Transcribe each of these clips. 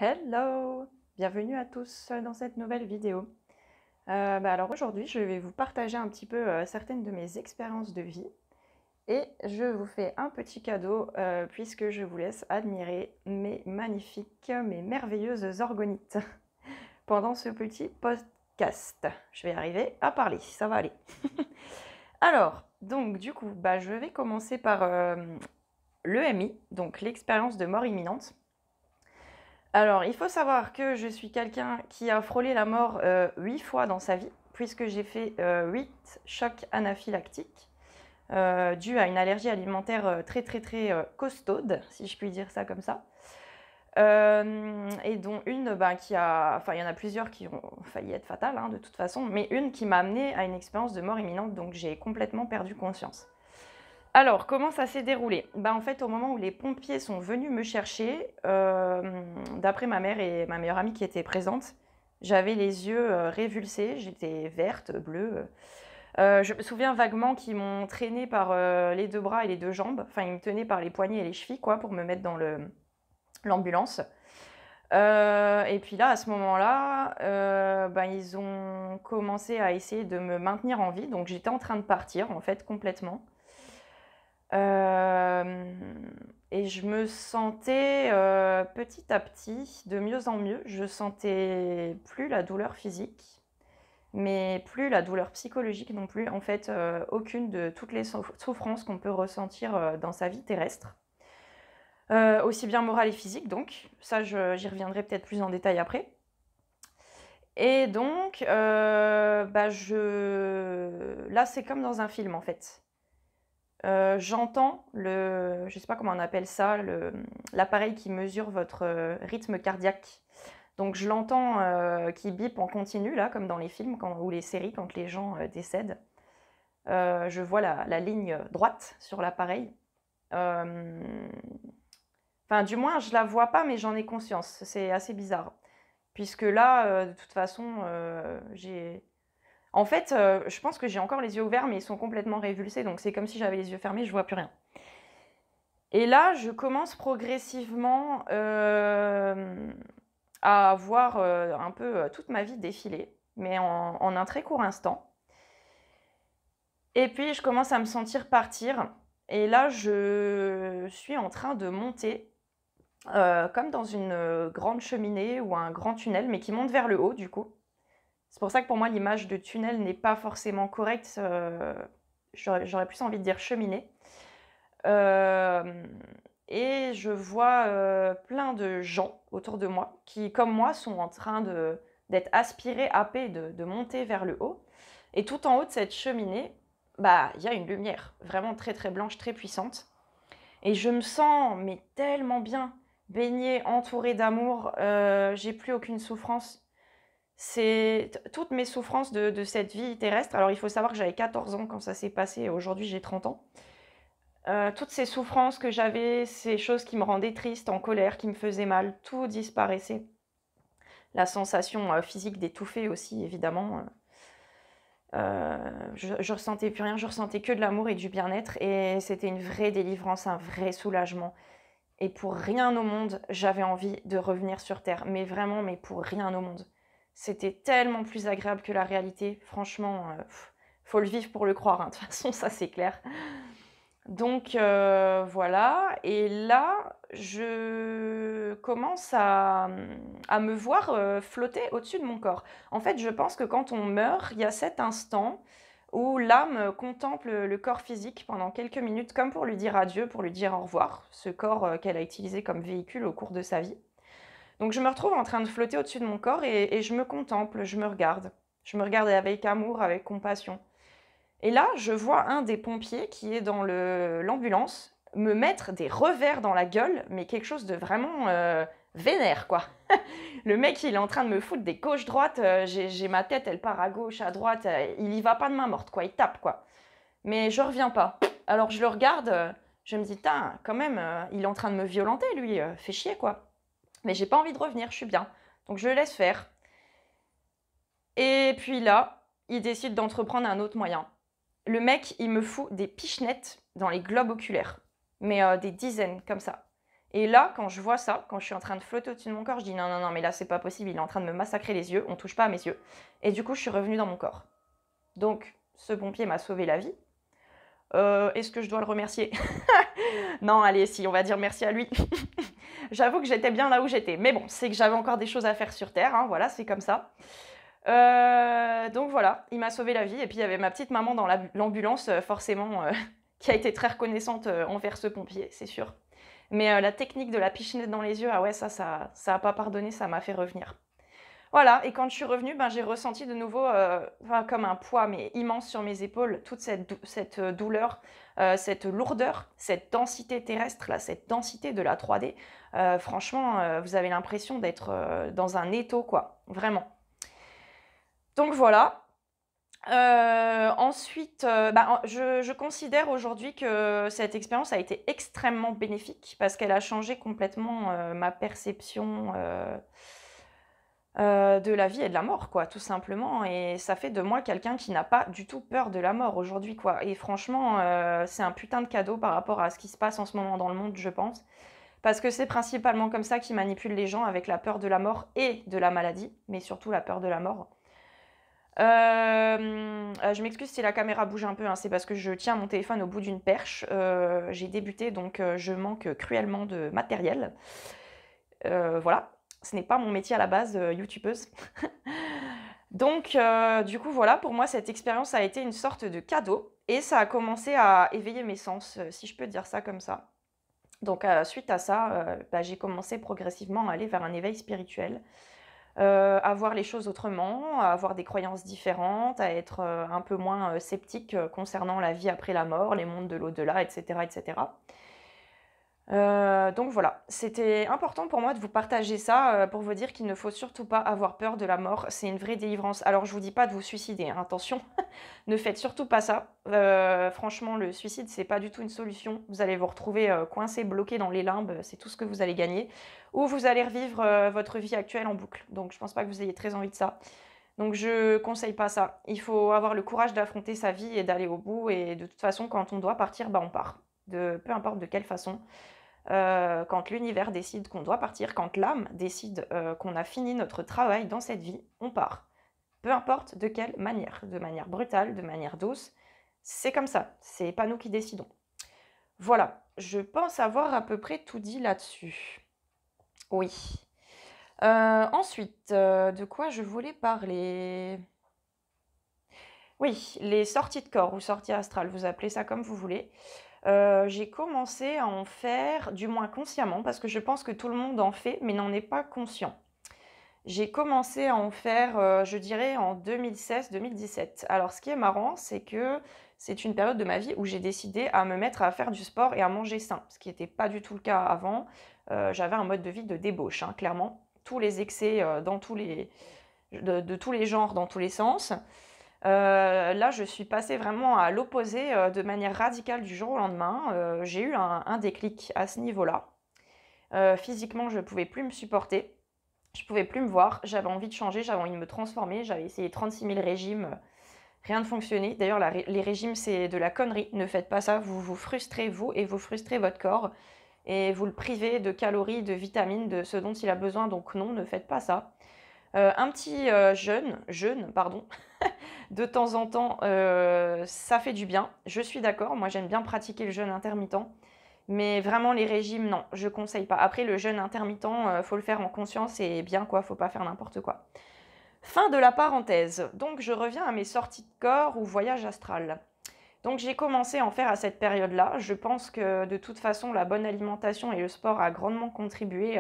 Hello! Bienvenue à tous dans cette nouvelle vidéo. Alors aujourd'hui, je vais vous partager un petit peu certaines de mes expériences de vie et je vous fais un petit cadeau puisque je vous laisse admirer mes magnifiques, mes merveilleuses orgonites pendant ce petit podcast. Je vais arriver à parler, ça va aller. Alors, donc du coup, je vais commencer par l'EMI, donc l'expérience de mort imminente. Alors, il faut savoir que je suis quelqu'un qui a frôlé la mort 8 fois dans sa vie, puisque j'ai fait 8 chocs anaphylactiques dus à une allergie alimentaire très costaude, si je puis dire ça comme ça. Et dont une qui a... Enfin, il y en a plusieurs qui ont failli être fatales, de toute façon, mais une qui m'a amenée à une expérience de mort imminente, donc j'ai complètement perdu conscience. Alors, comment ça s'est déroulé? En fait, au moment où les pompiers sont venus me chercher, d'après ma mère et ma meilleure amie qui étaient présentes, j'avais les yeux révulsés, j'étais verte, bleue. Je me souviens vaguement qu'ils m'ont traînée par les deux bras et les deux jambes. Enfin, ils me tenaient par les poignets et les chevilles, quoi, pour me mettre dans l'ambulance. Et puis là, à ce moment-là, ils ont commencé à essayer de me maintenir en vie. Donc, j'étais en train de partir, en fait, complètement. Et je me sentais petit à petit, de mieux en mieux. Je sentais plus la douleur physique, mais plus la douleur psychologique non plus. En fait, aucune de toutes les souffrances qu'on peut ressentir dans sa vie terrestre. Aussi bien morale et physique, donc. Ça, j'y reviendrai peut-être plus en détail après. Et donc, là, c'est comme dans un film, en fait. J'entends je sais pas comment on appelle ça, l'appareil qui mesure votre rythme cardiaque. Donc je l'entends qui bip en continu, là, comme dans les films ou les séries, quand les gens décèdent. Je vois la ligne droite sur l'appareil. Enfin, du moins, je la vois pas, mais j'en ai conscience. C'est assez bizarre. Puisque là, de toute façon, j'ai... En fait, je pense que j'ai encore les yeux ouverts, mais ils sont complètement révulsés, donc c'est comme si j'avais les yeux fermés, je vois plus rien. Et là, je commence progressivement à voir un peu toute ma vie défiler, mais en un très court instant. Et puis, je commence à me sentir partir. Et là, je suis en train de monter, comme dans une grande cheminée ou un grand tunnel, mais qui monte vers le haut, du coup. C'est pour ça que pour moi, l'image de tunnel n'est pas forcément correcte. J'aurais plus envie de dire cheminée. Et je vois plein de gens autour de moi qui, comme moi, sont en train d'être aspirés, happés, de monter vers le haut. Et tout en haut de cette cheminée, il y a une lumière vraiment très blanche, très puissante. Et je me sens mais tellement bien, baignée, entourée d'amour. J'ai plus aucune souffrance. C'est toutes mes souffrances de cette vie terrestre. Alors il faut savoir que j'avais 14 ans quand ça s'est passé. Aujourd'hui, j'ai 30 ans. Toutes ces souffrances que j'avais, ces choses qui me rendaient triste, en colère, qui me faisaient mal, tout disparaissait. La sensation physique d'étouffer aussi, évidemment. Je ressentais plus rien, je ressentais que de l'amour et du bien-être. Et c'était une vraie délivrance, un vrai soulagement. Et pour rien au monde, j'avais envie de revenir sur Terre. Mais vraiment, mais pour rien au monde. C'était tellement plus agréable que la réalité. Franchement, faut le vivre pour le croire. De toute façon, ça c'est clair. Donc voilà, et là, je commence à me voir flotter au-dessus de mon corps. En fait, je pense que quand on meurt, il y a cet instant où l'âme contemple le corps physique pendant quelques minutes, comme pour lui dire adieu, pour lui dire au revoir, ce corps qu'elle a utilisé comme véhicule au cours de sa vie. Donc je me retrouve en train de flotter au-dessus de mon corps et je me contemple, je me regarde. Je me regarde avec amour, avec compassion. Et là, je vois un des pompiers qui est dans l'ambulance me mettre des revers dans la gueule, mais quelque chose de vraiment vénère, quoi. Le mec, il est en train de me foutre des gauches-droites, j'ai ma tête, elle part à gauche, à droite, il y va pas de main morte, quoi, il tape, quoi. Mais je reviens pas. Alors je le regarde, je me dis, tain, quand même, il est en train de me violenter, lui, fait chier, quoi. Mais j'ai pas envie de revenir, je suis bien. Donc je le laisse faire. Et puis là, il décide d'entreprendre un autre moyen. Le mec, il me fout des pichenettes dans les globes oculaires. Mais des dizaines, comme ça. Et là, quand je vois ça, quand je suis en train de flotter au-dessus de mon corps, je dis: «Non, non, non, mais là, c'est pas possible, il est en train de me massacrer les yeux, on touche pas à mes yeux» et du coup, je suis revenue dans mon corps. Donc ce pompier m'a sauvé la vie. Est-ce que je dois le remercier? Non, allez, si, on va dire merci à lui. J'avoue que j'étais bien là où j'étais, mais bon, c'est que j'avais encore des choses à faire sur terre, hein, voilà, c'est comme ça. Donc voilà, il m'a sauvé la vie et puis il y avait ma petite maman dans l'ambulance, forcément, qui a été très reconnaissante, envers ce pompier, c'est sûr. Mais la technique de la pichenette dans les yeux, ah ouais, ça a pas pardonné, ça m'a fait revenir. Voilà, et quand je suis revenue, ben, j'ai ressenti de nouveau, enfin, comme un poids, mais immense sur mes épaules, toute cette douleur, cette lourdeur, cette densité terrestre, là, cette densité de la 3D. Franchement, vous avez l'impression d'être dans un étau, quoi, vraiment. Donc voilà. Ensuite, bah, je considère aujourd'hui que cette expérience a été extrêmement bénéfique parce qu'elle a changé complètement ma perception de la vie et de la mort, quoi, tout simplement. Et ça fait de moi quelqu'un qui n'a pas du tout peur de la mort aujourd'hui, quoi. Et franchement, c'est un putain de cadeau par rapport à ce qui se passe en ce moment dans le monde, je pense. Parce que c'est principalement comme ça qu'ils manipulent les gens, avec la peur de la mort et de la maladie, mais surtout la peur de la mort. Je m'excuse si la caméra bouge un peu, hein, c'est parce que je tiens mon téléphone au bout d'une perche. J'ai débuté, donc je manque cruellement de matériel. Voilà, ce n'est pas mon métier à la base, youtubeuse. Donc du coup, voilà, pour moi, cette expérience a été une sorte de cadeau et ça a commencé à éveiller mes sens, si je peux dire ça comme ça. Donc suite à ça, bah, j'ai commencé progressivement à aller vers un éveil spirituel. À voir les choses autrement, à avoir des croyances différentes, à être, un peu moins, sceptique, concernant la vie après la mort, les mondes de l'au-delà et cetera et cetera. Donc voilà, c'était important pour moi de vous partager ça, pour vous dire qu'il ne faut surtout pas avoir peur de la mort. C'est une vraie délivrance. Alors je vous dis pas de vous suicider, hein, attention, ne faites surtout pas ça. Franchement, le suicide, c'est pas du tout une solution. Vous allez vous retrouver, coincé, bloqué dans les limbes, c'est tout ce que vous allez gagner. Ou vous allez revivre, votre vie actuelle en boucle. Donc je pense pas que vous ayez très envie de ça. Donc je conseille pas ça. Il faut avoir le courage d'affronter sa vie et d'aller au bout et de toute façon, quand on doit partir, bah, on part. Peu importe de quelle façon. Quand l'univers décide qu'on doit partir, quand l'âme décide, qu'on a fini notre travail dans cette vie, on part. Peu importe de quelle manière, de manière brutale, de manière douce, c'est comme ça, c'est pas nous qui décidons. Voilà, je pense avoir à peu près tout dit là-dessus. Oui. Ensuite, de quoi je voulais parler? Oui, les sorties de corps ou sorties astrales, vous appelez ça comme vous voulez. J'ai commencé à en faire, du moins consciemment, parce que je pense que tout le monde en fait, mais n'en est pas conscient. J'ai commencé à en faire, je dirais en 2016-2017. Alors ce qui est marrant, c'est que c'est une période de ma vie où j'ai décidé à me mettre à faire du sport et à manger sain, ce qui n'était pas du tout le cas avant. J'avais un mode de vie de débauche, hein, clairement. Tous les excès, dans tous les de tous les genres, dans tous les sens. Là, je suis passée vraiment à l'opposé, de manière radicale du jour au lendemain. J'ai eu un déclic à ce niveau-là. Physiquement, je ne pouvais plus me supporter. Je pouvais plus me voir, j'avais envie de changer, j'avais envie de me transformer, j'avais essayé 36 000 régimes, rien ne fonctionnait. D'ailleurs, les régimes, c'est de la connerie, ne faites pas ça, vous vous frustrez vous et vous frustrez votre corps et vous le privez de calories, de vitamines, de ce dont il a besoin, donc non, ne faites pas ça. Un petit jeûne, pardon, de temps en temps, ça fait du bien, je suis d'accord, moi j'aime bien pratiquer le jeûne intermittent. Mais vraiment les régimes, non, je conseille pas. Après le jeûne intermittent, faut le faire en conscience et bien quoi, faut pas faire n'importe quoi. Fin de la parenthèse. Donc je reviens à mes sorties de corps ou voyage astral. Donc j'ai commencé à en faire à cette période-là. Je pense que de toute façon la bonne alimentation et le sport a grandement contribué,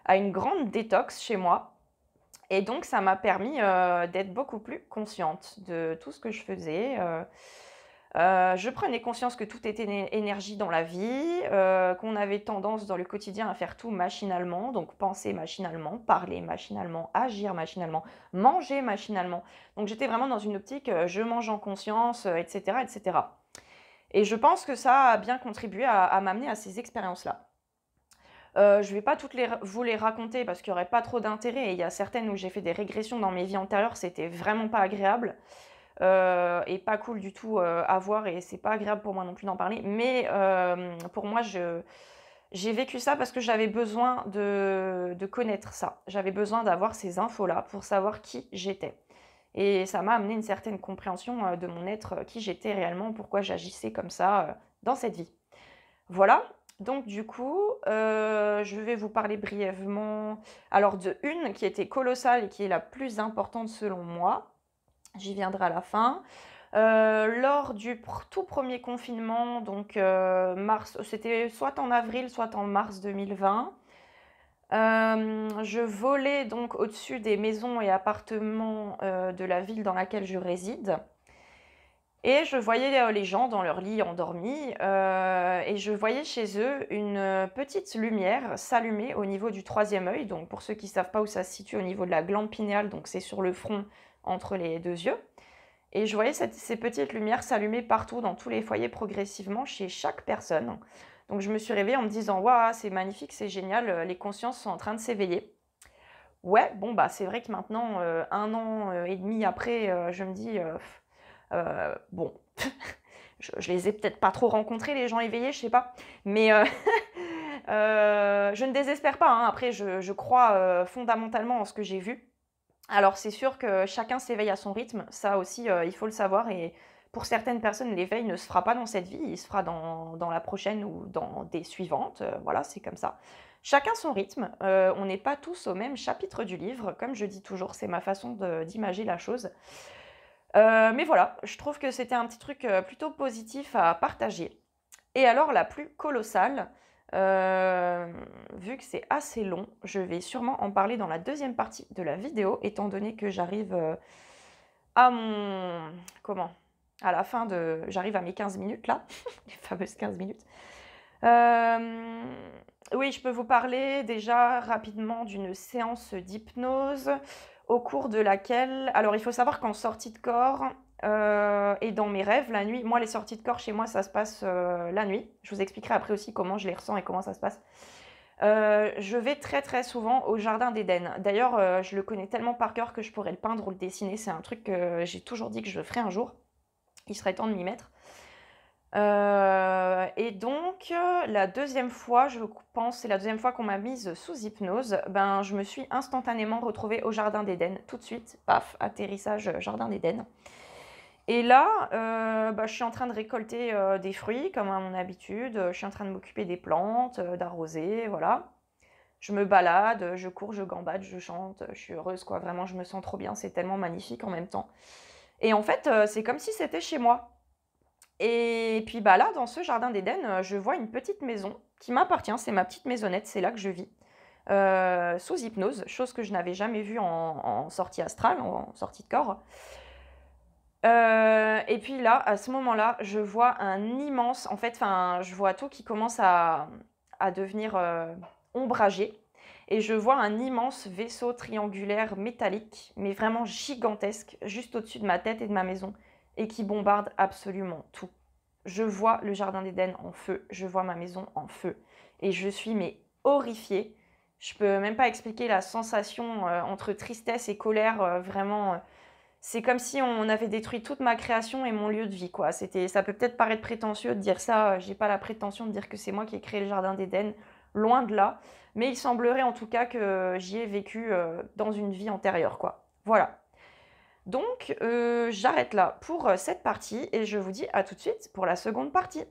à une grande détox chez moi et donc ça m'a permis, d'être beaucoup plus consciente de tout ce que je faisais, je prenais conscience que tout était énergie dans la vie, qu'on avait tendance dans le quotidien à faire tout machinalement, donc penser machinalement, parler machinalement, agir machinalement, manger machinalement. Donc j'étais vraiment dans une optique, je mange en conscience, et cetera et cetera. Et je pense que ça a bien contribué à m'amener à ces expériences-là. Je vais pas vous les raconter parce qu'il y aurait pas trop d'intérêt et il y a certaines où j'ai fait des régressions dans mes vies antérieures, c'était vraiment pas agréable. Et pas cool du tout, à voir et c'est pas agréable pour moi non plus d'en parler. Mais pour moi, J'ai vécu ça parce que j'avais besoin de connaître ça. J'avais besoin d'avoir ces infos-là pour savoir qui j'étais. Et ça m'a amené une certaine compréhension, de mon être, qui j'étais réellement, pourquoi j'agissais comme ça, dans cette vie. Voilà, donc du coup, je vais vous parler brièvement, alors de une qui était colossale et qui est la plus importante selon moi. J'y viendrai à la fin. Lors du tout premier confinement, donc mars, c'était soit en avril, soit en mars 2020. Je volais donc au-dessus des maisons et appartements de la ville dans laquelle je réside. Et je voyais les gens dans leur lit endormis, et je voyais chez eux une petite lumière s'allumer au niveau du troisième œil. Donc pour ceux qui ne savent pas où ça se situe, au niveau de la glande pinéale, donc c'est sur le front entre les deux yeux. Et je voyais ces petites lumières s'allumer partout dans tous les foyers progressivement chez chaque personne. Donc je me suis réveillée en me disant: waouh, c'est magnifique, c'est génial, les consciences sont en train de s'éveiller. Ouais, bon, bah c'est vrai que maintenant, 1 an et demi après, je me dis: bon, je les ai peut-être pas trop rencontrés, les gens éveillés, je sais pas. Mais je ne désespère pas, hein. Après, je crois fondamentalement en ce que j'ai vu. Alors c'est sûr que chacun s'éveille à son rythme, ça aussi, il faut le savoir. Et pour certaines personnes, l'éveil ne se fera pas dans cette vie, il se fera dans la prochaine ou dans des suivantes, voilà, c'est comme ça. Chacun son rythme, on n'est pas tous au même chapitre du livre, comme je dis toujours, c'est ma façon d'imager la chose. Mais voilà, je trouve que c'était un petit truc, plutôt positif à partager. Et alors la plus colossale, vu que c'est assez long, je vais sûrement en parler dans la deuxième partie de la vidéo, étant donné que j'arrive, à mon comment? À la fin de j'arrive à mes 15 minutes là, les fameuses 15 minutes. Hem, oui, je peux vous parler déjà rapidement d'une séance d'hypnose au cours de laquelle, alors il faut savoir qu'en sortie de corps, et dans mes rêves la nuit, moi les sorties de corps chez moi ça se passe, la nuit. Je vous expliquerai après aussi comment je les ressens et comment ça se passe. Je vais très, très souvent au jardin d'Éden. D'ailleurs, je le connais tellement par cœur que je pourrais le peindre ou le dessiner. C'est un truc que j'ai toujours dit que je ferais un jour. Il serait temps de m'y mettre. Et donc, la deuxième fois, je pense, c'est la deuxième fois qu'on m'a mise sous hypnose, ben, je me suis instantanément retrouvée au jardin d'Éden, tout de suite, paf, atterrissage, jardin d'Éden. Et là, bah, je suis en train de récolter, des fruits comme à mon habitude, je suis en train de m'occuper des plantes, d'arroser, voilà. Je me balade, je cours, je gambade, je chante, je suis heureuse quoi, vraiment je me sens trop bien, c'est tellement magnifique en même temps. Et en fait, c'est comme si c'était chez moi. Et puis, bah, là, dans ce jardin d'Éden, je vois une petite maison qui m'appartient, c'est ma petite maisonnette, c'est là que je vis, sous hypnose, chose que je n'avais jamais vue en sortie astrale, en sortie de corps. Et puis là, à ce moment-là, je vois un immense en fait, enfin, je vois tout qui commence à devenir, ombragé, et je vois un immense vaisseau triangulaire métallique, mais vraiment gigantesque, juste au-dessus de ma tête et de ma maison, et qui bombarde absolument tout. Je vois le jardin d'Éden en feu, je vois ma maison en feu, et je suis mais horrifiée. Je peux même pas expliquer la sensation, entre tristesse et colère, vraiment, c'est comme si on avait détruit toute ma création et mon lieu de vie, quoi. Ça peut peut-être paraître prétentieux de dire ça, j'ai pas la prétention de dire que c'est moi qui ai créé le jardin d'Éden, loin de là. Mais il semblerait en tout cas que j'y ai vécu, dans une vie antérieure, quoi. Voilà. Donc, j'arrête là pour, cette partie et je vous dis à tout de suite pour la seconde partie.